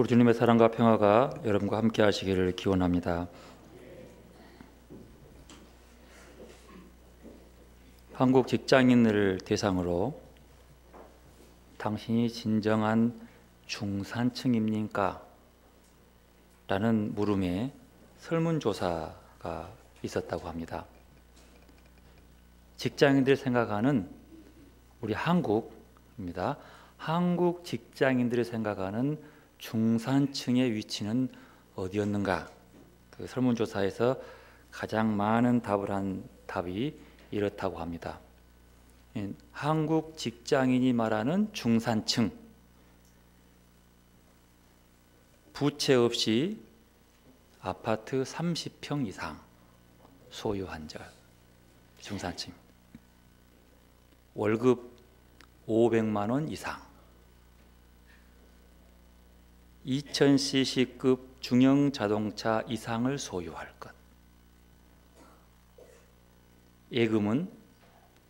우리 주님의 사랑과 평화가 여러분과 함께 하시기를 기원합니다. 한국 직장인들을 대상으로 당신이 진정한 중산층입니까? 라는 물음에 설문조사가 있었다고 합니다. 직장인들이 생각하는 우리 한국입니다. 한국 직장인들이 생각하는 중산층의 위치는 어디였는가? 그 설문조사에서 가장 많은 답을 한 답이 이렇다고 합니다. 한국 직장인이 말하는 중산층, 부채 없이 아파트 30평 이상 소유한 자 중산층, 월급 500만 원 이상, 2000cc급 중형 자동차 이상을 소유할 것, 예금은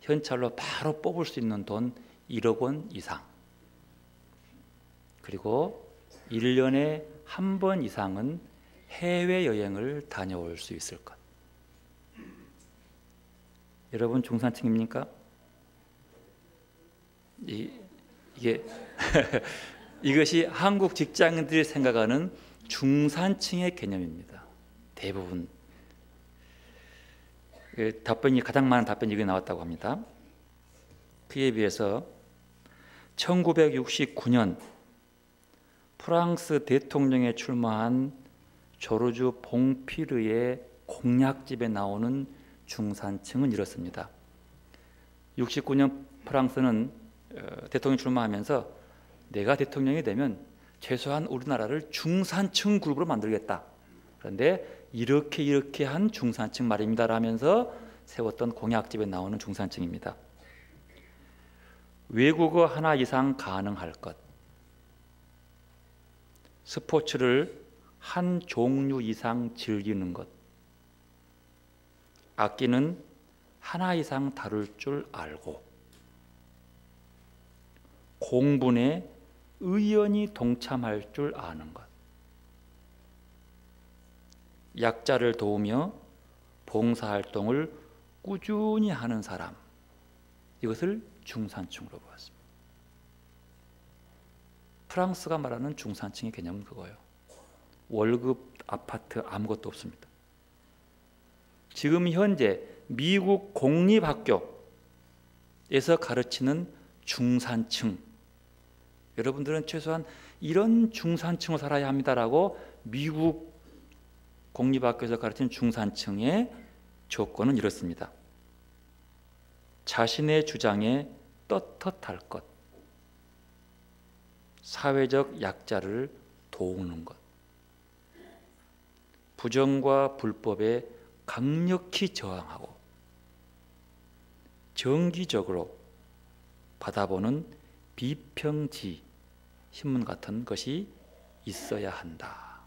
현찰로 바로 뽑을 수 있는 돈 1억 원 이상, 그리고 1년에 한 번 이상은 해외여행을 다녀올 수 있을 것. 여러분 중산층입니까? 이게 이것이 한국 직장인들이 생각하는 중산층의 개념입니다. 대부분 답변이 가장 많은 답변이 이게 나왔다고 합니다. 그에 비해서 1969년 프랑스 대통령에 출마한 조르주 봉피르의 공약집에 나오는 중산층은 이렇습니다. 69년 프랑스는 대통령 출마하면서 내가 대통령이 되면 최소한 우리나라를 중산층 그룹으로 만들겠다. 그런데 이렇게 한 중산층 말입니다 라면서 세웠던 공약집에 나오는 중산층입니다. 외국어 하나 이상 가능할 것, 스포츠를 한 종류 이상 즐기는 것, 악기는 하나 이상 다룰 줄 알고, 공분에 의연히 동참할 줄 아는 것, 약자를 도우며 봉사활동을 꾸준히 하는 사람, 이것을 중산층으로 보았습니다. 프랑스가 말하는 중산층의 개념은 그거예요. 월급, 아파트 아무것도 없습니다. 지금 현재 미국 공립학교에서 가르치는 중산층, 여러분들은 최소한 이런 중산층으로 살아야 합니다라고 미국 공립학교에서 가르치는 중산층의 조건은 이렇습니다. 자신의 주장에 떳떳할 것, 사회적 약자를 도우는 것, 부정과 불법에 강력히 저항하고 정기적으로 받아보는 비평지 신문 같은 것이 있어야 한다.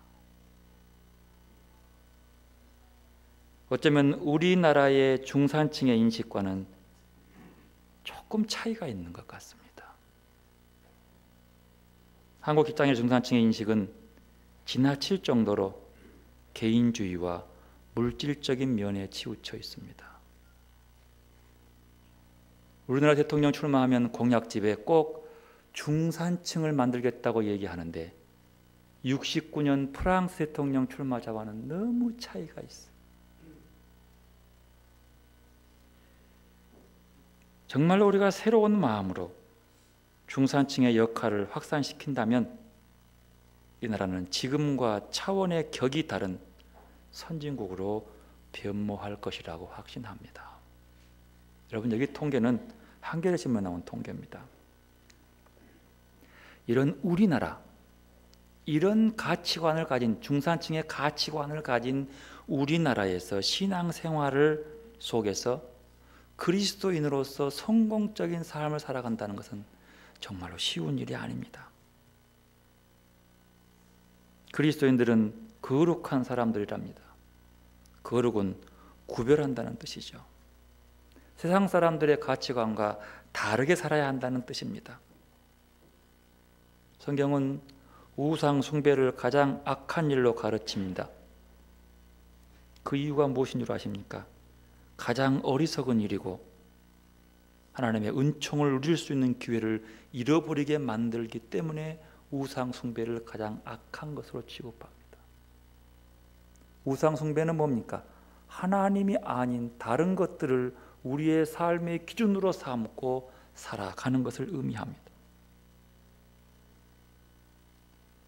어쩌면 우리나라의 중산층의 인식과는 조금 차이가 있는 것 같습니다. 한국 직장인 중산층의 인식은 지나칠 정도로 개인주의와 물질적인 면에 치우쳐 있습니다. 우리나라 대통령 출마하면 공약집에 꼭 중산층을 만들겠다고 얘기하는데 69년 프랑스 대통령 출마자와는 너무 차이가 있어요. 정말로 우리가 새로운 마음으로 중산층의 역할을 확산시킨다면 이 나라는 지금과 차원의 격이 다른 선진국으로 변모할 것이라고 확신합니다. 여러분, 여기 통계는 한겨레신문에 나온 통계입니다. 이런 우리나라, 이런 가치관을 가진 중산층의 가치관을 가진 우리나라에서 신앙생활을 속에서 그리스도인으로서 성공적인 삶을 살아간다는 것은 정말로 쉬운 일이 아닙니다. 그리스도인들은 거룩한 사람들이랍니다. 거룩은 구별한다는 뜻이죠. 세상 사람들의 가치관과 다르게 살아야 한다는 뜻입니다. 성경은 우상 숭배를 가장 악한 일로 가르칩니다. 그 이유가 무엇인 줄 아십니까? 가장 어리석은 일이고 하나님의 은총을 누릴 수 있는 기회를 잃어버리게 만들기 때문에 우상 숭배를 가장 악한 것으로 취급합니다. 우상 숭배는 뭡니까? 하나님이 아닌 다른 것들을 우리의 삶의 기준으로 삼고 살아가는 것을 의미합니다.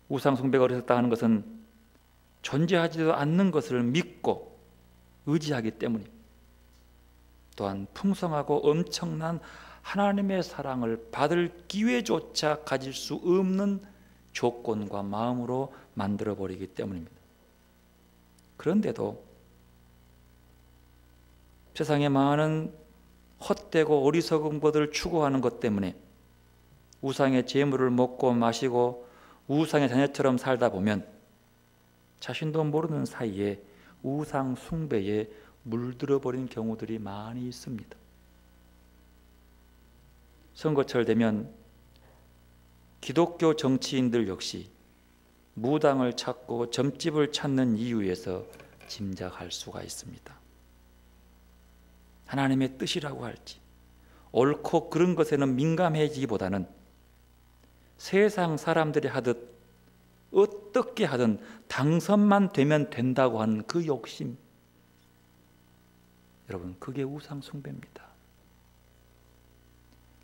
우상 숭배가 어리석다 하는 것은 존재하지도 않는 것을 믿고 의지하기 때문입니다. 또한 풍성하고 엄청난 하나님의 사랑을 받을 기회조차 가질 수 없는 조건과 마음으로 만들어버리기 때문입니다. 그런데도 세상에 많은 헛되고 어리석은 것을 추구하는 것 때문에 우상의 재물을 먹고 마시고 우상의 자녀처럼 살다 보면 자신도 모르는 사이에 우상 숭배에 물들어버린 경우들이 많이 있습니다. 선거철 되면 기독교 정치인들 역시 무당을 찾고 점집을 찾는 이유에서 짐작할 수가 있습니다. 하나님의 뜻이라고 할지 옳고 그른 것에는 민감해지기보다는 세상 사람들이 하듯 어떻게 하든 당선만 되면 된다고 하는 그 욕심, 여러분, 그게 우상 숭배입니다.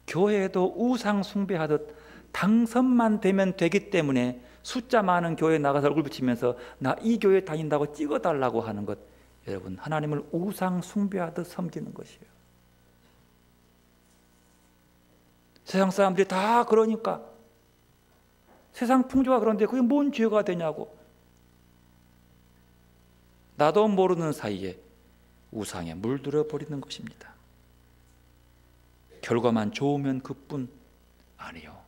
교회에도 우상 숭배하듯 당선만 되면 되기 때문에 숫자 많은 교회에 나가서 얼굴 붙이면서 나 이 교회 다닌다고 찍어달라고 하는 것, 여러분, 하나님을 우상 숭배하듯 섬기는 것이에요. 세상 사람들이 다 그러니까, 세상 풍조가 그런데 그게 뭔 죄가 되냐고, 나도 모르는 사이에 우상에 물들어 버리는 것입니다. 결과만 좋으면 그뿐 아니요.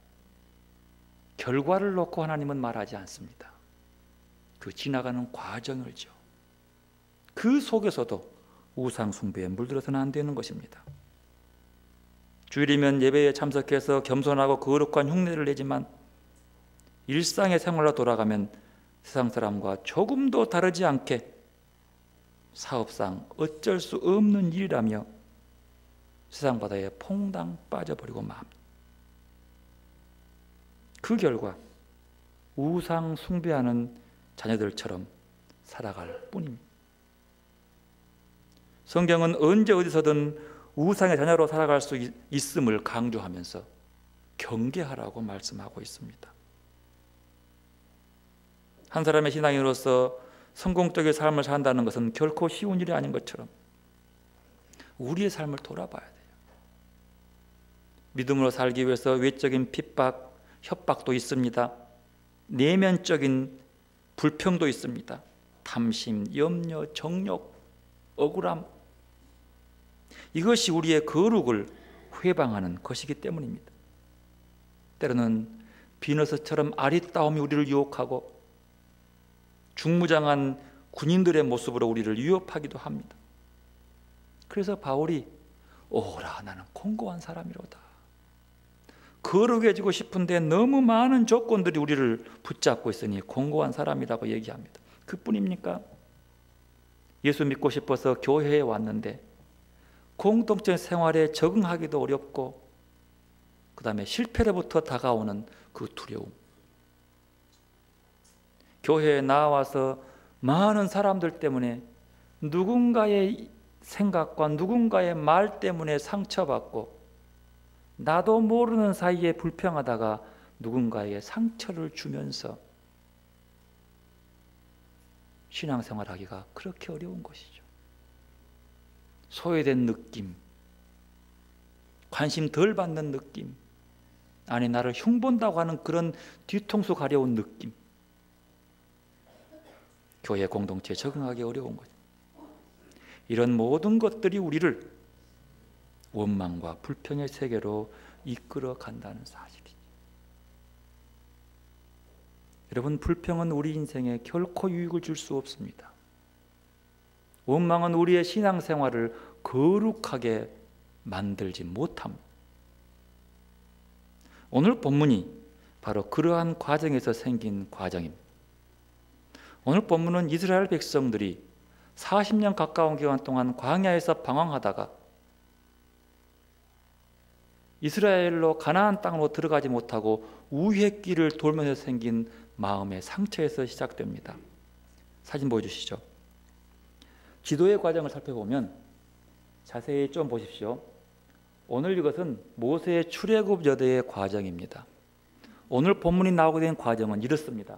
결과를 놓고 하나님은 말하지 않습니다. 그 지나가는 과정을죠. 그 속에서도 우상 숭배에 물들어서는 안 되는 것입니다. 주일이면 예배에 참석해서 겸손하고 거룩한 흉내를 내지만 일상의 생활로 돌아가면 세상 사람과 조금도 다르지 않게 사업상 어쩔 수 없는 일이라며 세상 바다에 퐁당 빠져버리고 맙니다. 그 결과 우상 숭배하는 자녀들처럼 살아갈 뿐입니다. 성경은 언제 어디서든 우상의 자녀로 살아갈 수 있음을 강조하면서 경계하라고 말씀하고 있습니다. 한 사람의 신앙인으로서 성공적인 삶을 산다는 것은 결코 쉬운 일이 아닌 것처럼 우리의 삶을 돌아봐야 돼요. 믿음으로 살기 위해서 외적인 핍박, 협박도 있습니다. 내면적인 불평도 있습니다. 탐심, 염려, 정욕, 억울함, 이것이 우리의 거룩을 회방하는 것이기 때문입니다. 때로는 비너스처럼 아리따움이 우리를 유혹하고 중무장한 군인들의 모습으로 우리를 위협하기도 합니다. 그래서 바울이 오라 나는 공고한 사람이로다, 거룩해지고 싶은데 너무 많은 조건들이 우리를 붙잡고 있으니 공고한 사람이라고 얘기합니다. 그뿐입니까? 예수 믿고 싶어서 교회에 왔는데 공동체 생활에 적응하기도 어렵고 그 다음에 실패로부터 다가오는 그 두려움, 교회에 나와서 많은 사람들 때문에 누군가의 생각과 누군가의 말 때문에 상처받고 나도 모르는 사이에 불평하다가 누군가에게 상처를 주면서 신앙생활하기가 그렇게 어려운 것이죠. 소외된 느낌, 관심 덜 받는 느낌, 아니 나를 흉본다고 하는 그런 뒤통수 가려운 느낌, 교회 공동체에 적응하기 어려운 거죠. 이런 모든 것들이 우리를 원망과 불평의 세계로 이끌어 간다는 사실이죠. 여러분, 불평은 우리 인생에 결코 유익을 줄 수 없습니다. 원망은 우리의 신앙생활을 거룩하게 만들지 못합니다. 오늘 본문이 바로 그러한 과정에서 생긴 과정입니다. 오늘 본문은 이스라엘 백성들이 40년 가까운 기간 동안 광야에서 방황하다가 이스라엘로 가나안 땅으로 들어가지 못하고 우회의 길을 돌면서 생긴 마음의 상처에서 시작됩니다. 사진 보여주시죠. 기도의 과정을 살펴보면 자세히 좀 보십시오. 오늘 이것은 모세의 출애굽 여대의 과정입니다. 오늘 본문이 나오게 된 과정은 이렇습니다.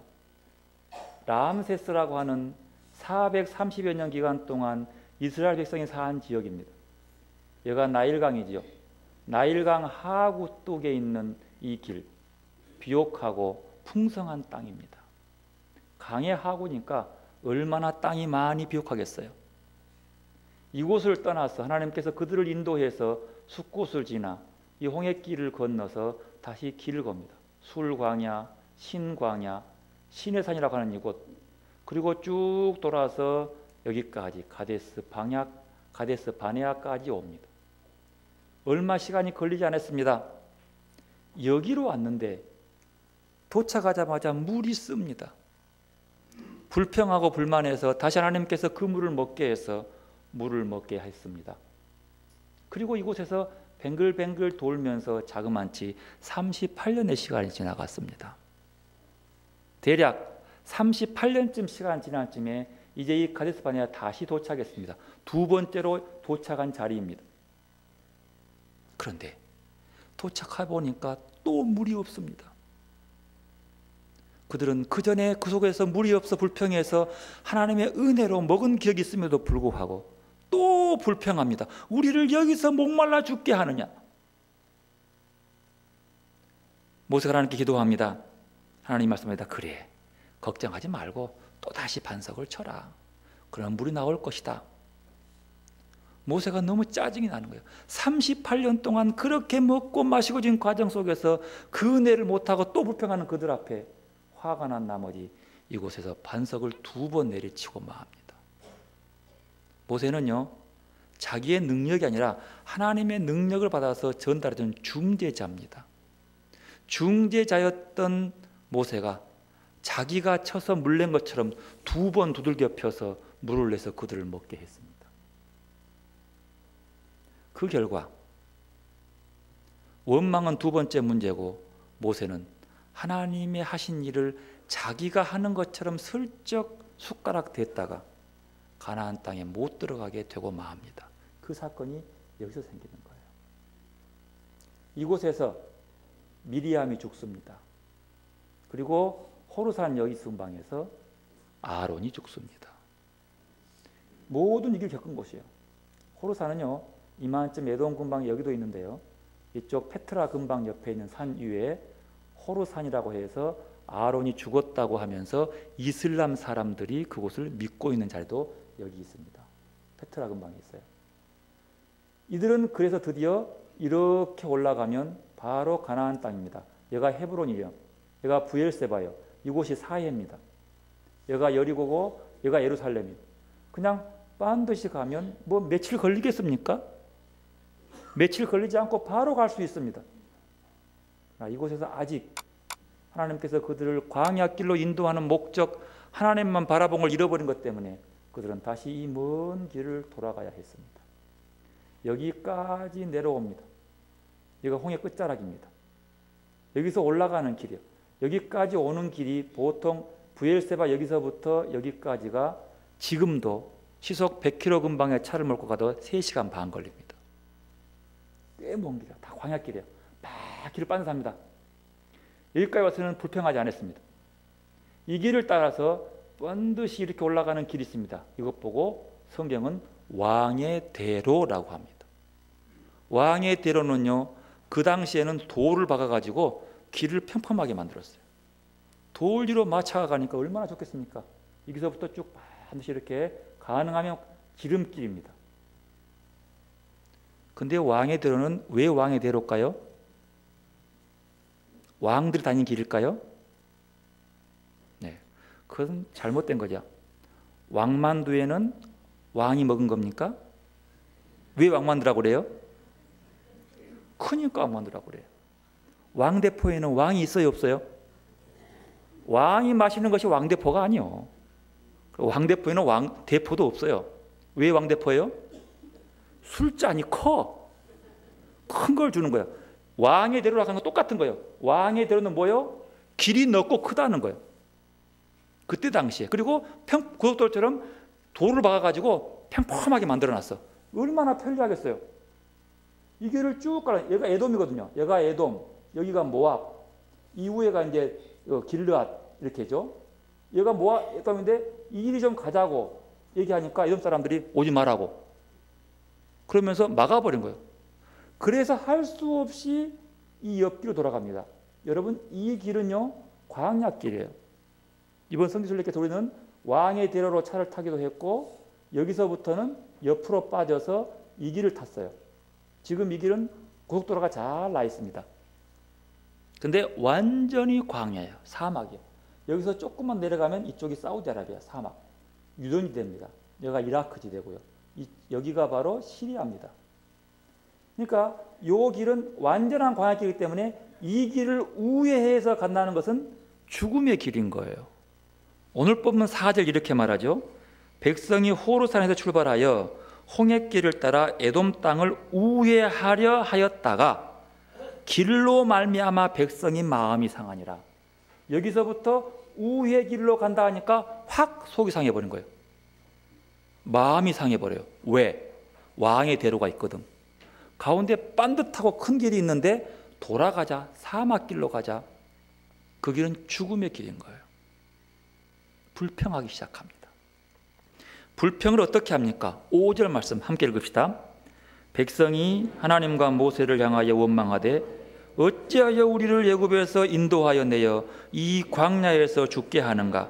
람세스라고 하는 430여 년 기간 동안 이스라엘 백성이 사한 지역입니다. 여기가 나일강이지요. 나일강 하구 뚝에 있는 이 길, 비옥하고 풍성한 땅입니다. 강의 하구니까 얼마나 땅이 많이 비옥하겠어요. 이곳을 떠나서 하나님께서 그들을 인도해서 숫곳을 지나 이 홍해길을 건너서 다시 길을 겁니다. 술광야, 신광야, 시내산이라고 하는 이곳, 그리고 쭉 돌아서 여기까지 가데스 바네아까지 옵니다. 얼마 시간이 걸리지 않았습니다. 여기로 왔는데 도착하자마자 물이 씁니다. 불평하고 불만해서 다시 하나님께서 그 물을 먹게 해서 물을 먹게 했습니다. 그리고 이곳에서 뱅글뱅글 돌면서 자그만치 38년의 시간이 지나갔습니다. 대략 38년쯤 시간 지난 쯤에 이제 이 가데스 바네아 다시 도착했습니다. 두 번째로 도착한 자리입니다. 그런데 도착해 보니까 또 물이 없습니다. 그들은 그 전에 그 속에서 물이 없어 불평해서 하나님의 은혜로 먹은 기억이 있음에도 불구하고 또 불평합니다. 우리를 여기서 목말라 죽게 하느냐. 모세가 하나님께 기도합니다. 하나님 말씀합니다. 그래, 걱정하지 말고 또 다시 반석을 쳐라. 그럼 물이 나올 것이다. 모세가 너무 짜증이 나는 거예요. 38년 동안 그렇게 먹고 마시고 지은 과정 속에서 그 은혜를 못하고 또 불평하는 그들 앞에 화가 난 나머지 이곳에서 반석을 2번 내리치고 마합니다. 모세는요, 자기의 능력이 아니라 하나님의 능력을 받아서 전달해준 중재자입니다. 중재자였던 모세가 자기가 쳐서 물 낸 것처럼 2번 두들겨 펴서 물을 내서 그들을 먹게 했습니다. 그 결과 원망은 2번째 문제고 모세는 하나님의 하신 일을 자기가 하는 것처럼 슬쩍 숟가락 댔다가 가나안 땅에 못 들어가게 되고 마합니다. 그 사건이 여기서 생기는 거예요. 이곳에서 미리암이 죽습니다. 그리고 호르산 여기 순방에서 아론이 죽습니다. 모든 일을 겪은 곳이에요. 호르산은요, 이만쯤 에돔 근방 여기도 있는데요, 이쪽 페트라 근방 옆에 있는 산 위에 호르산이라고 해서 아론이 죽었다고 하면서 이슬람 사람들이 그곳을 믿고 있는 자리도 여기 있습니다. 페트라 근방에 있어요. 이들은 그래서 드디어 이렇게 올라가면 바로 가나안 땅입니다. 여기가 헤브론이에요. 여기가 부엘세바예요. 이곳이 사해입니다. 여기가 여리고고 여기가 예루살렘이에요. 그냥 반드시 가면 뭐 며칠 걸리겠습니까? 며칠 걸리지 않고 바로 갈 수 있습니다. 이곳에서 아직 하나님께서 그들을 광야길로 인도하는 목적, 하나님만 바라본 걸 잃어버린 것 때문에 그들은 다시 이 먼 길을 돌아가야 했습니다. 여기까지 내려옵니다. 여기가 홍해 끝자락입니다. 여기서 올라가는 길이요. 여기까지 오는 길이 보통 부엘세바 여기서부터 여기까지가 지금도 시속 100km 근방의 차를 몰고 가도 3시간 반 걸립니다. 꽤 먼 길이야. 다 광야길이에요. 막 길을 빠져삽니다. 여기까지 와서는 불평하지 않았습니다. 이 길을 따라서 반드시 이렇게 올라가는 길이 있습니다. 이것 보고 성경은 왕의 대로라고 합니다. 왕의 대로는요, 그 당시에는 돌을 박아가지고 길을 평평하게 만들었어요. 돌 위로 마차가 가니까 얼마나 좋겠습니까? 여기서부터 쭉 반드시 이렇게 가능하면 지름길입니다. 근데 왕의 대로는 왜 왕의 대로일까요? 왕들이 다닌 길일까요? 네, 그건 잘못된 거죠. 왕만두에는 왕이 먹은 겁니까? 왜 왕만두라고 그래요? 크니까 왕만두라고 그래요. 왕대포에는 왕이 있어요, 없어요? 왕이 마시는 것이 왕대포가 아니요. 왕대포에는 왕대포도 없어요. 왜 왕대포예요? 술잔이 커. 큰 걸 주는 거예요. 왕의 대로로 하는 건 똑같은 거예요. 왕의 대로는 뭐예요? 길이 넓고 크다는 거예요. 그때 당시에. 그리고 고속도로처럼 돌을 박아가지고 평범하게 만들어놨어. 얼마나 편리하겠어요. 이 길을 쭉 가라. 얘가 에돔이거든요. 얘가 에돔, 여기가 모압, 이후에가 이제 길르앗 이렇게죠. 얘가 모압 에돔인데 이 길이 좀 가자고 얘기하니까 에돔 사람들이 오지 말라고. 그러면서 막아버린 거예요. 그래서 할 수 없이 이 옆길로 돌아갑니다. 여러분, 이 길은요 광야길이에요. 이번 성지순례길에서 우리는 왕의 대로로 차를 타기도 했고 여기서부터는 옆으로 빠져서 이 길을 탔어요. 지금 이 길은 고속도로가 잘 나 있습니다. 근데 완전히 광야예요. 사막이에요. 여기서 조금만 내려가면 이쪽이 사우디아라비아 사막, 유전이 됩니다. 여기가 이라크 지대고요. 여기가 바로 시리아입니다. 그러니까 이 길은 완전한 광야길이기 때문에 이 길을 우회해서 간다는 것은 죽음의 길인 거예요. 오늘 본문 4절 이렇게 말하죠. 백성이 호르산에서 출발하여 홍해길을 따라 에돔 땅을 우회하려 하였다가 길로 말미암아 백성이 마음이 상하니라. 여기서부터 우회 길로 간다 하니까 확 속이 상해버린 거예요. 마음이 상해버려요. 왜? 왕의 대로가 있거든. 가운데 반듯하고 큰 길이 있는데 돌아가자, 사막길로 가자. 그 길은 죽음의 길인 거예요. 불평하기 시작합니다. 불평을 어떻게 합니까? 5절 말씀 함께 읽읍시다. 백성이 하나님과 모세를 향하여 원망하되 어찌하여 우리를 애굽에서 인도하여 내어 이 광야에서 죽게 하는가?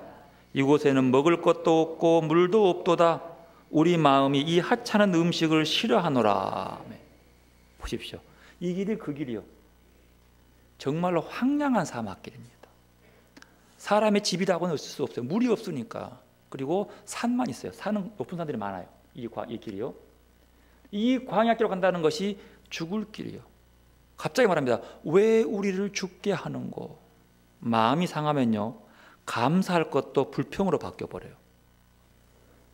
이곳에는 먹을 것도 없고 물도 없도다. 우리 마음이 이 하찮은 음식을 싫어하노라. 보십시오. 이 길이 그 길이요. 정말로 황량한 사막길입니다. 사람의 집이라고는 없을 수 없어요. 물이 없으니까. 그리고 산만 있어요. 산은 높은 산들이 많아요. 이 길이요. 이 광야길로 간다는 것이 죽을 길이요. 갑자기 말합니다. 왜 우리를 죽게 하는고? 마음이 상하면요, 감사할 것도 불평으로 바뀌어버려요.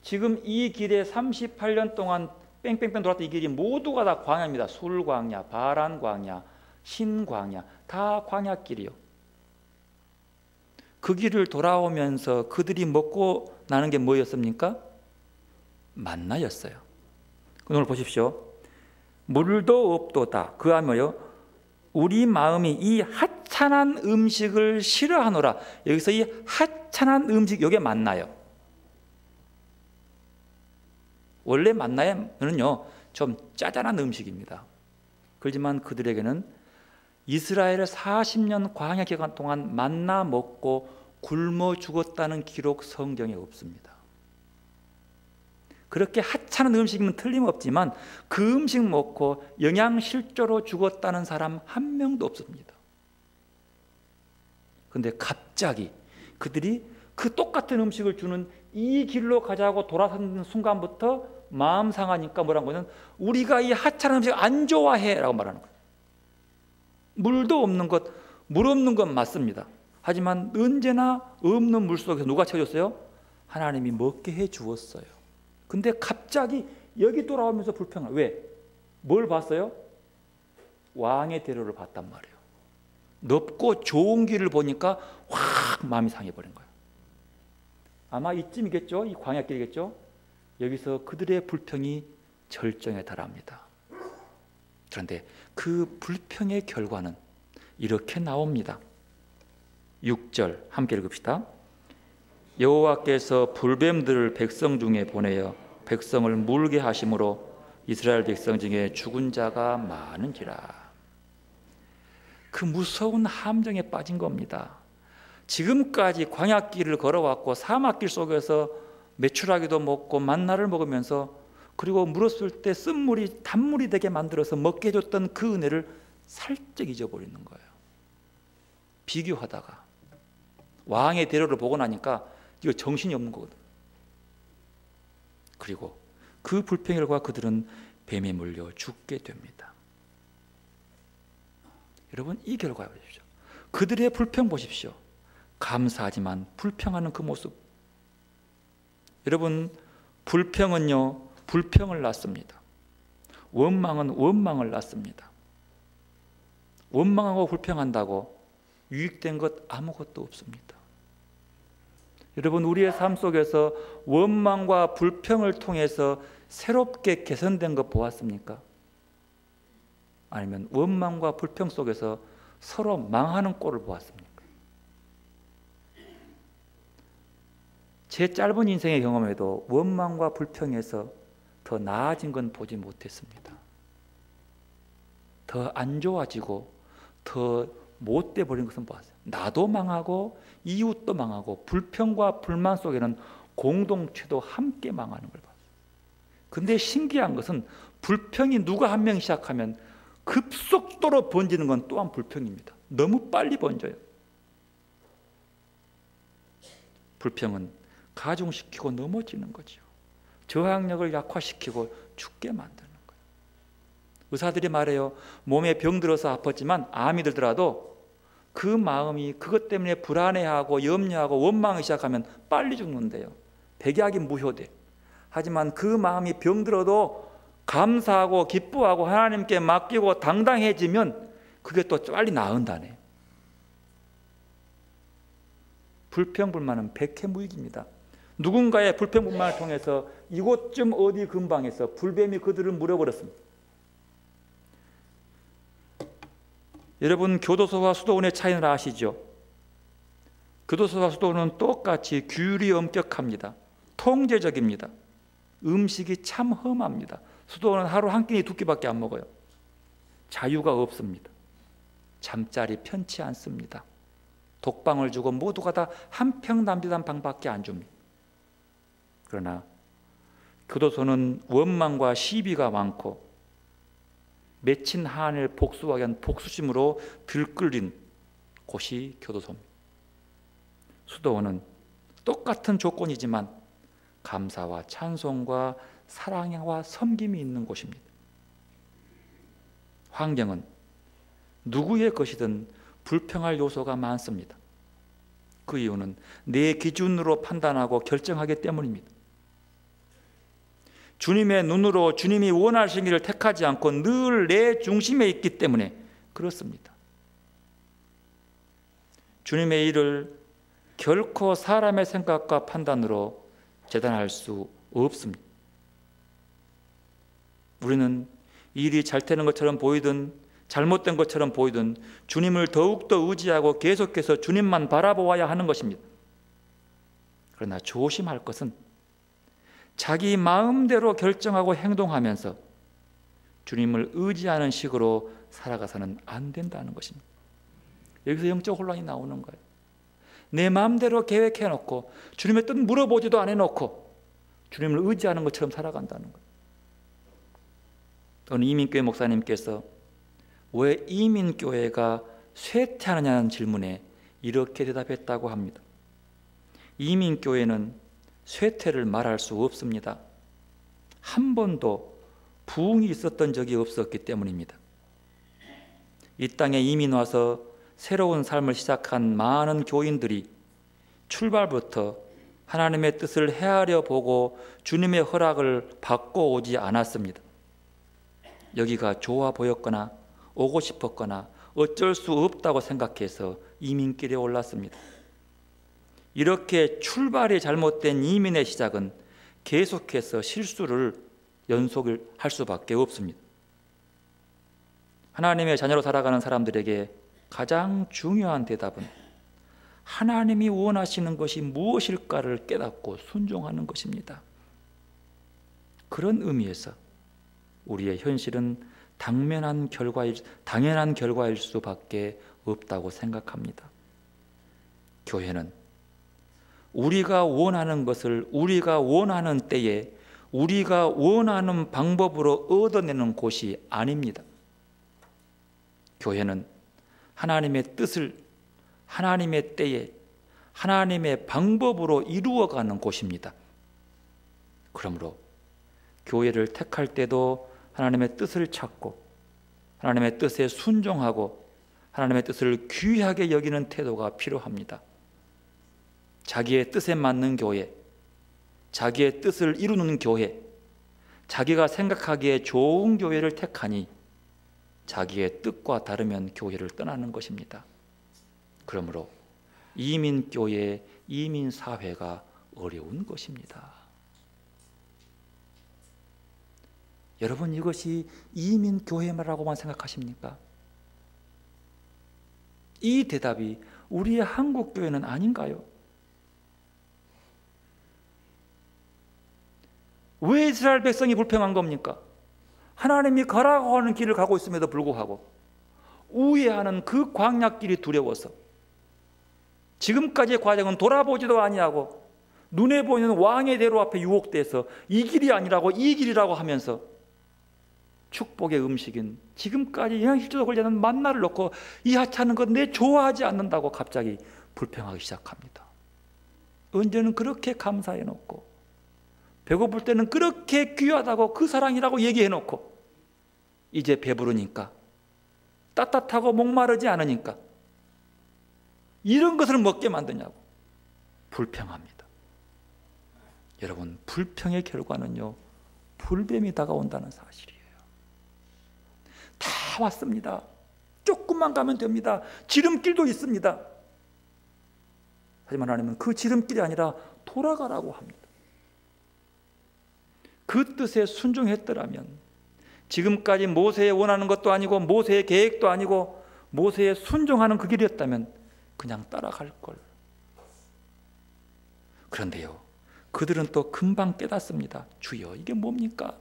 지금 이 길에 38년 동안 뺑뺑뺑 돌았던 이 길이 모두가 다 광야입니다. 술광야, 바란광야, 신광야, 다 광야길이요. 그 길을 돌아오면서 그들이 먹고 나는 게 뭐였습니까? 만나였어요. 오늘 보십시오. 물도 없도다. 그하며요, 우리 마음이 이 하찮은 음식을 싫어하노라. 여기서 이 하찮은 음식, 이게 만나요. 원래 만나야는요 좀 짜잘한 음식입니다. 그렇지만 그들에게는 이스라엘을 40년 광야 기간 동안 만나 먹고 굶어 죽었다는 기록 성경에 없습니다. 그렇게 하찮은 음식이면 틀림없지만 그 음식 먹고 영양실조로 죽었다는 사람 한 명도 없습니다. 그런데 갑자기 그들이 그 똑같은 음식을 주는 이 길로 가자고 돌아서는 순간부터 마음 상하니까 뭐라는 거는 우리가 이 하찮은 음식 안 좋아해 라고 말하는 거예요. 물도 없는 것, 물 없는 건 맞습니다. 하지만 언제나 없는 물 속에서 누가 채워줬어요? 하나님이 먹게 해 주었어요. 근데 갑자기 여기 돌아오면서 불평을. 왜? 뭘 봤어요? 왕의 대로를 봤단 말이에요. 넓고 좋은 길을 보니까 확 마음이 상해버린 거예요. 아마 이쯤이겠죠? 이 광야길이겠죠? 여기서 그들의 불평이 절정에 달합니다. 그런데 그 불평의 결과는 이렇게 나옵니다. 6절 함께 읽읍시다. 여호와께서 불뱀들을 백성 중에 보내어 백성을 물게 하심으로 이스라엘 백성 중에 죽은 자가 많은지라. 그 무서운 함정에 빠진 겁니다. 지금까지 광야길을 걸어왔고 사막길 속에서 메추라기도 먹고 만나를 먹으면서 그리고 물었을 때 쓴물이 단물이 되게 만들어서 먹게 해줬던 그 은혜를 살짝 잊어버리는 거예요. 비교하다가 왕의 대로를 보고 나니까 이거 정신이 없는 거거든. 그리고 그 불평의 결과 그들은 뱀에 물려 죽게 됩니다. 여러분, 이 결과 보십시오. 그들의 불평 보십시오. 감사하지만 불평하는 그 모습. 여러분, 불평은요, 불평을 낳습니다. 원망은 원망을 낳습니다. 원망하고 불평한다고 유익된 것 아무것도 없습니다. 여러분, 우리의 삶 속에서 원망과 불평을 통해서 새롭게 개선된 것 보았습니까? 아니면 원망과 불평 속에서 서로 망하는 꼴을 보았습니까? 제 짧은 인생의 경험에도 원망과 불평에서 더 나아진 건 보지 못했습니다. 더 안 좋아지고 더 못돼 버린 것은 보았어요. 나도 망하고 이웃도 망하고 불평과 불만 속에는 공동체도 함께 망하는 걸 봤어요. 근데 신기한 것은 불평이 누가 한 명 시작하면 급속도로 번지는 건 또한 불평입니다. 너무 빨리 번져요. 불평은 가중시키고 넘어지는 거죠. 저항력을 약화시키고 죽게 만드는 거예요. 의사들이 말해요. 몸에 병들어서 아팠지만 암이 들더라도 그 마음이 그것 때문에 불안해하고 염려하고 원망하기 시작하면 빨리 죽는데요. 백약이 무효돼. 하지만 그 마음이 병들어도 감사하고 기뻐하고 하나님께 맡기고 당당해지면 그게 또 빨리 나은다네. 불평불만은 백해무익입니다. 누군가의 불평불만을 통해서 이곳쯤 어디 근방에서 불뱀이 그들을 물어버렸습니다. 여러분, 교도소와 수도원의 차이는 아시죠? 교도소와 수도원은 똑같이 규율이 엄격합니다. 통제적입니다. 음식이 참 험합니다. 수도원은 하루 한 끼니 두 끼밖에 안 먹어요. 자유가 없습니다. 잠자리 편치 않습니다. 독방을 주고 모두가 다 한평 남짓한 방밖에 안 줍니다. 그러나 교도소는 원망과 시비가 많고 맺힌 한을 복수하기 위한 복수심으로 들끓인 곳이 교도소입니다. 수도원은 똑같은 조건이지만 감사와 찬송과 사랑과 섬김이 있는 곳입니다. 환경은 누구의 것이든 불평할 요소가 많습니다. 그 이유는 내 기준으로 판단하고 결정하기 때문입니다. 주님의 눈으로 주님이 원하시는 길을 택하지 않고 늘 내 중심에 있기 때문에 그렇습니다. 주님의 일을 결코 사람의 생각과 판단으로 재단할 수 없습니다. 우리는 일이 잘 되는 것처럼 보이든 잘못된 것처럼 보이든 주님을 더욱더 의지하고 계속해서 주님만 바라보아야 하는 것입니다. 그러나 조심할 것은 자기 마음대로 결정하고 행동하면서 주님을 의지하는 식으로 살아가서는 안 된다는 것입니다. 여기서 영적 혼란이 나오는 거예요. 내 마음대로 계획해놓고 주님의 뜻 물어보지도 않아놓고 주님을 의지하는 것처럼 살아간다는 거예요. 어느 이민교회 목사님께서 왜 이민교회가 쇠퇴하느냐는 질문에 이렇게 대답했다고 합니다. 이민교회는 쇠퇴를 말할 수 없습니다. 한 번도 부흥이 있었던 적이 없었기 때문입니다. 이 땅에 이민 와서 새로운 삶을 시작한 많은 교인들이 출발부터 하나님의 뜻을 헤아려 보고 주님의 허락을 받고 오지 않았습니다. 여기가 좋아 보였거나 오고 싶었거나 어쩔 수 없다고 생각해서 이민길에 올랐습니다. 이렇게 출발이 잘못된 이민의 시작은 계속해서 실수를 연속을 할 수밖에 없습니다. 하나님의 자녀로 살아가는 사람들에게 가장 중요한 대답은 하나님이 원하시는 것이 무엇일까를 깨닫고 순종하는 것입니다. 그런 의미에서 우리의 현실은 당연한 결과일 수밖에 없다고 생각합니다. 교회는 우리가 원하는 것을 우리가 원하는 때에 우리가 원하는 방법으로 얻어내는 곳이 아닙니다. 교회는 하나님의 뜻을 하나님의 때에 하나님의 방법으로 이루어가는 곳입니다. 그러므로 교회를 택할 때도 하나님의 뜻을 찾고 하나님의 뜻에 순종하고 하나님의 뜻을 귀하게 여기는 태도가 필요합니다. 자기의 뜻에 맞는 교회, 자기의 뜻을 이루는 교회, 자기가 생각하기에 좋은 교회를 택하니 자기의 뜻과 다르면 교회를 떠나는 것입니다. 그러므로 이민교회, 이민사회가 어려운 것입니다. 여러분, 이것이 이민교회라고만 생각하십니까? 이 대답이 우리의 한국교회는 아닌가요? 왜 이스라엘 백성이 불평한 겁니까? 하나님이 가라고 하는 길을 가고 있음에도 불구하고 우회하는 그 광야길이 두려워서 지금까지의 과정은 돌아보지도 아니하고 눈에 보이는 왕의 대로 앞에 유혹돼서 이 길이 아니라고 이 길이라고 하면서 축복의 음식인 지금까지 영양실조도 걸리지 않는 만나를 놓고 이 하찮은 것 내 좋아하지 않는다고 갑자기 불평하기 시작합니다. 언제는 그렇게 감사해놓고 배고플 때는 그렇게 귀하다고 그 사랑이라고 얘기해놓고 이제 배부르니까 따뜻하고 목마르지 않으니까 이런 것을 먹게 만드냐고 불평합니다. 여러분, 불평의 결과는요, 불뱀이 다가온다는 사실이에요. 다 왔습니다. 조금만 가면 됩니다. 지름길도 있습니다. 하지만 하나님은 그 지름길이 아니라 돌아가라고 합니다. 그 뜻에 순종했더라면 지금까지 모세의 원하는 것도 아니고 모세의 계획도 아니고 모세의 순종하는 그 길이었다면 그냥 따라갈 걸. 그런데요, 그들은 또 금방 깨닫습니다. 주여, 이게 뭡니까?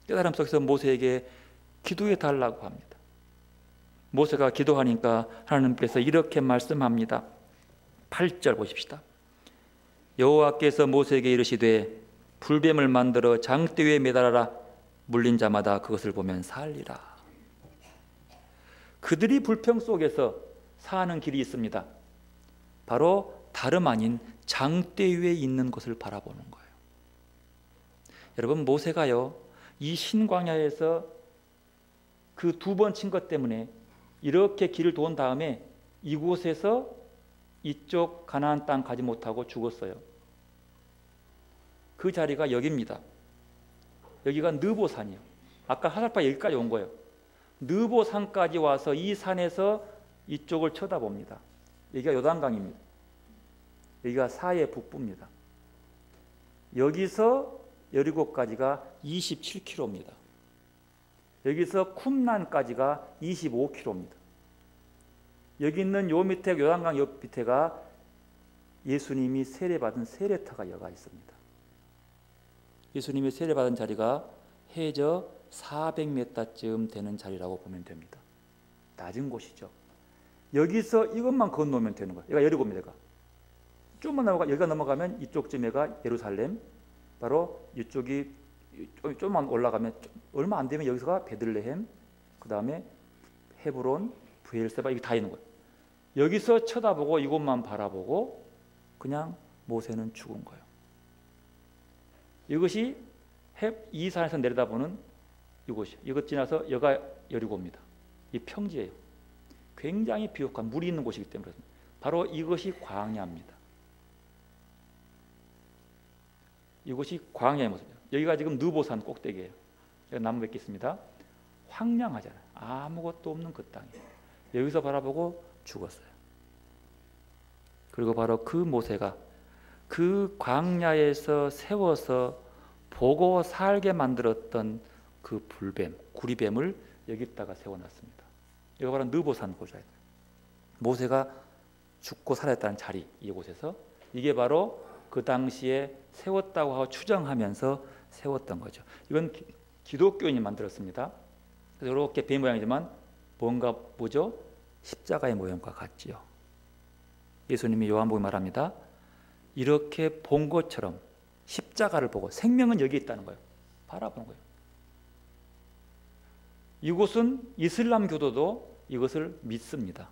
깨달음 속에서 모세에게 기도해 달라고 합니다. 모세가 기도하니까 하나님께서 이렇게 말씀합니다. 8절 보십시다. 여호와께서 모세에게 이르시되 불뱀을 만들어 장대 위에 매달아라. 물린 자마다 그것을 보면 살리라. 그들이 불평 속에서 사는 길이 있습니다. 바로 다름 아닌 장대 위에 있는 것을 바라보는 거예요. 여러분, 모세가요, 이 신광야에서 그 두 번 친 것 때문에 이렇게 길을 돈 다음에 이곳에서 이쪽 가나안 땅 가지 못하고 죽었어요. 그 자리가 여기입니다. 여기가 느보산이요. 아까 하살파 여기까지 온 거예요. 느보산까지 와서 이 산에서 이쪽을 쳐다봅니다. 여기가 요단강입니다. 여기가 사해 북부입니다. 여기서 여리고까지가 27km입니다. 여기서 쿰란까지가 25km입니다. 여기 있는 요 밑에 요단강 옆 밑에가 예수님이 세례받은 세례터가 여가 있습니다. 예수님이 세례받은 자리가 해저 400m쯤 되는 자리라고 보면 됩니다. 낮은 곳이죠. 여기서 이것만 건너면 되는 거예요. 여기가 여리고입니다. 좀만 넘어가, 여기가 넘어가면 이쪽쯤에가 예루살렘, 바로 이쪽이 좀만 올라가면 얼마 안 되면 여기서가 베들레헴, 그 다음에 헤브론, 브엘세바, 이게 다 있는 거예요. 여기서 쳐다보고 이곳만 바라보고 그냥 모세는 죽은 거예요. 이것이 이 산에서 내려다보는 이곳이에요. 이것 지나서 여가 여리고입니다. 이 평지예요. 굉장히 비옥한 물이 있는 곳이기 때문에 바로 이것이 광야입니다. 이곳이 광야의 모습이에요. 여기가 지금 느보산 꼭대기예요. 여기 나무 몇 개 있습니다. 황량하잖아요. 아무것도 없는 그 땅이에요. 여기서 바라보고 죽었어요. 그리고 바로 그 모세가 그 광야에서 세워서 보고 살게 만들었던 그 불뱀, 구리뱀을 여기다가 세워놨습니다. 이거 바로 느보산 고자예요. 모세가 죽고 살았다는 자리, 이곳에서 이게 바로 그 당시에 세웠다고 하고 추정하면서 세웠던 거죠. 이건 기독교인이 만들었습니다. 그래서 이렇게 뱀 모양이지만 뭔가 뭐죠? 십자가의 모양과 같지요. 예수님이 요한복음에 말합니다. 이렇게 본 것처럼 십자가를 보고 생명은 여기 있다는 거예요. 바라보는 거예요. 이곳은 이슬람 교도도 이것을 믿습니다.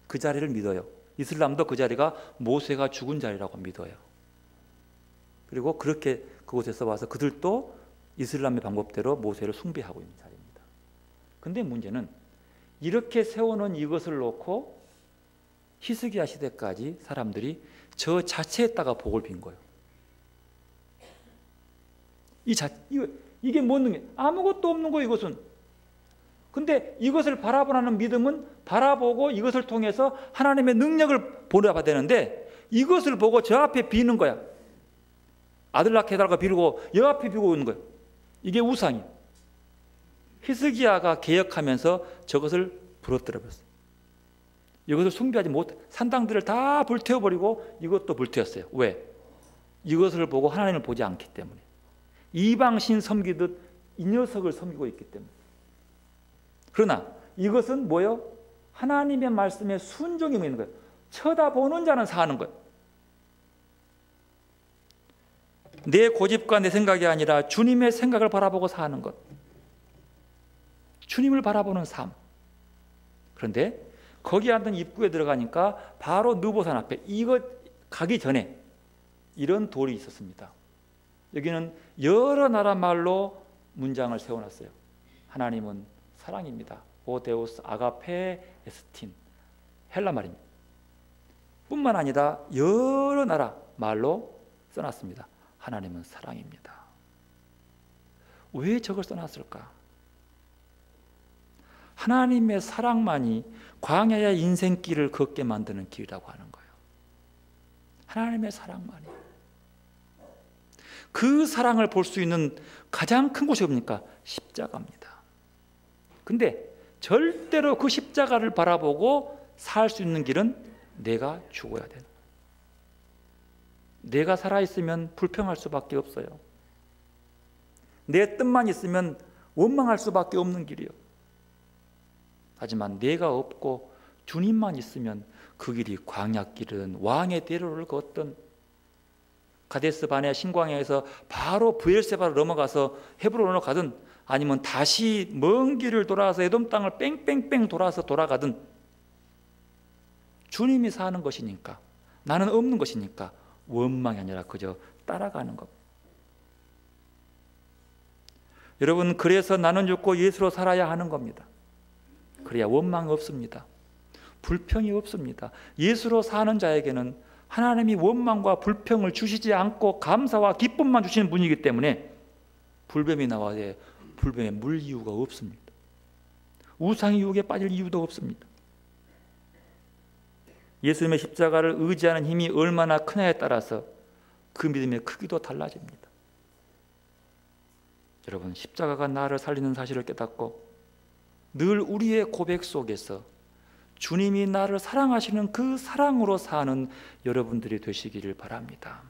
그 자리를 믿어요. 이슬람도 그 자리가 모세가 죽은 자리라고 믿어요. 그리고 그렇게 그곳에서 와서 그들도 이슬람의 방법대로 모세를 숭배하고 있는 자리입니다. 근데 문제는 이렇게 세워놓은 이것을 놓고 히스기야 시대까지 사람들이 저 자체에다가 복을 빈 거예요. 이게 뭔 능력? 아무것도 없는 거예요, 이것은. 근데 이것을 바라보는 믿음은 바라보고 이것을 통해서 하나님의 능력을 보려야 되는데 이것을 보고 저 앞에 비는 거야. 아들 낳게 해달라고 비르고 여 앞에 비고 있는 거예요. 이게 우상이에요. 히스기야가 개혁하면서 저것을 부러뜨려 버렸어요. 이것을 숭배하지 못, 산당들을 다 불태워버리고 이것도 불태웠어요. 왜? 이것을 보고 하나님을 보지 않기 때문에. 이방신 섬기듯 이 녀석을 섬기고 있기 때문에. 그러나 이것은 뭐예요? 하나님의 말씀에 순종이 있는 거예요. 쳐다보는 자는 사는 거예요. 내 고집과 내 생각이 아니라 주님의 생각을 바라보고 사는 것. 주님을 바라보는 삶. 그런데 거기 앉은 입구에 들어가니까 바로 느보산 앞에 이거 가기 전에 이런 돌이 있었습니다. 여기는 여러 나라 말로 문장을 세워놨어요. 하나님은 사랑입니다. 오데우스 아가페 에스틴, 헬라 말입니다. 뿐만 아니라 여러 나라 말로 써놨습니다. 하나님은 사랑입니다. 왜 저걸 써놨을까? 하나님의 사랑만이 광야의 인생길을 걷게 만드는 길이라고 하는 거예요. 하나님의 사랑만이. 그 사랑을 볼 수 있는 가장 큰 곳이 뭡니까? 십자가입니다. 근데 절대로 그 십자가를 바라보고 살 수 있는 길은 내가 죽어야 되는 거예요. 내가 살아있으면 불평할 수밖에 없어요. 내 뜻만 있으면 원망할 수밖에 없는 길이요. 하지만 내가 없고 주님만 있으면 그 길이 광야길은 왕의 대로를 걷든 가데스 바네 신광야에서 바로 브엘세바로 넘어가서 헤브론으로 가든 아니면 다시 먼 길을 돌아서 에돔 땅을 뺑뺑뺑 돌아가든 주님이 사는 것이니까, 나는 없는 것이니까 원망이 아니라 그저 따라가는 것. 여러분, 그래서 나는 죽고 예수로 살아야 하는 겁니다. 그래야 원망이 없습니다. 불평이 없습니다. 예수로 사는 자에게는 하나님이 원망과 불평을 주시지 않고 감사와 기쁨만 주시는 분이기 때문에 불뱀이 나와야 불뱀에 물 이유가 없습니다. 우상의 유혹에 빠질 이유도 없습니다. 예수님의 십자가를 의지하는 힘이 얼마나 크냐에 따라서 그 믿음의 크기도 달라집니다. 여러분, 십자가가 나를 살리는 사실을 깨닫고 늘 우리의 고백 속에서 주님이 나를 사랑하시는 그 사랑으로 사는 여러분들이 되시기를 바랍니다.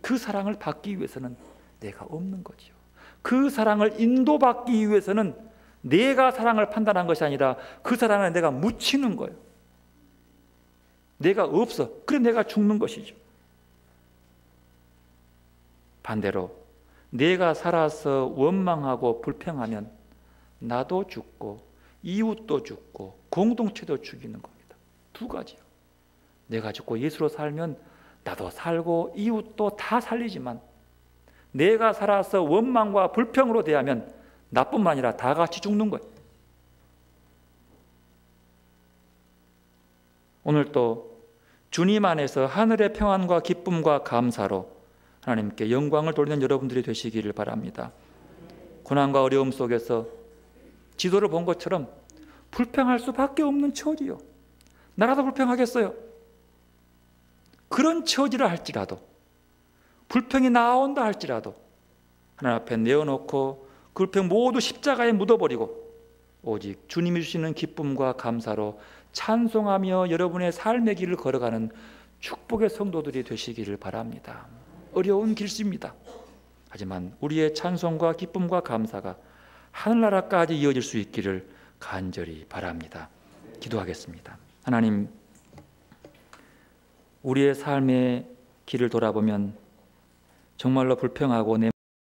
그 사랑을 받기 위해서는 내가 없는 거죠. 그 사랑을 인도받기 위해서는 내가 사랑을 판단한 것이 아니라 그 사랑을 내가 묻히는 거예요. 내가 없어. 그래 내가 죽는 것이죠. 반대로 내가 살아서 원망하고 불평하면 나도 죽고 이웃도 죽고 공동체도 죽이는 겁니다. 두 가지요. 내가 죽고 예수로 살면 나도 살고 이웃도 다 살리지만 내가 살아서 원망과 불평으로 대하면 나뿐만 아니라 다 같이 죽는 거예요. 오늘 또 주님 안에서 하늘의 평안과 기쁨과 감사로 하나님께 영광을 돌리는 여러분들이 되시기를 바랍니다. 고난과 어려움 속에서 지도를 본 것처럼 불평할 수밖에 없는 처지요. 나라도 불평하겠어요. 그런 처지라 할지라도, 불평이 나온다 할지라도 하나님 앞에 내어놓고 그 불평 모두 십자가에 묻어버리고 오직 주님이 주시는 기쁨과 감사로 찬송하며 여러분의 삶의 길을 걸어가는 축복의 성도들이 되시기를 바랍니다. 어려운 길입니다. 하지만 우리의 찬송과 기쁨과 감사가 하늘나라까지 이어질 수 있기를 간절히 바랍니다. 기도하겠습니다. 하나님, 우리의 삶의 길을 돌아보면 정말로 불평하고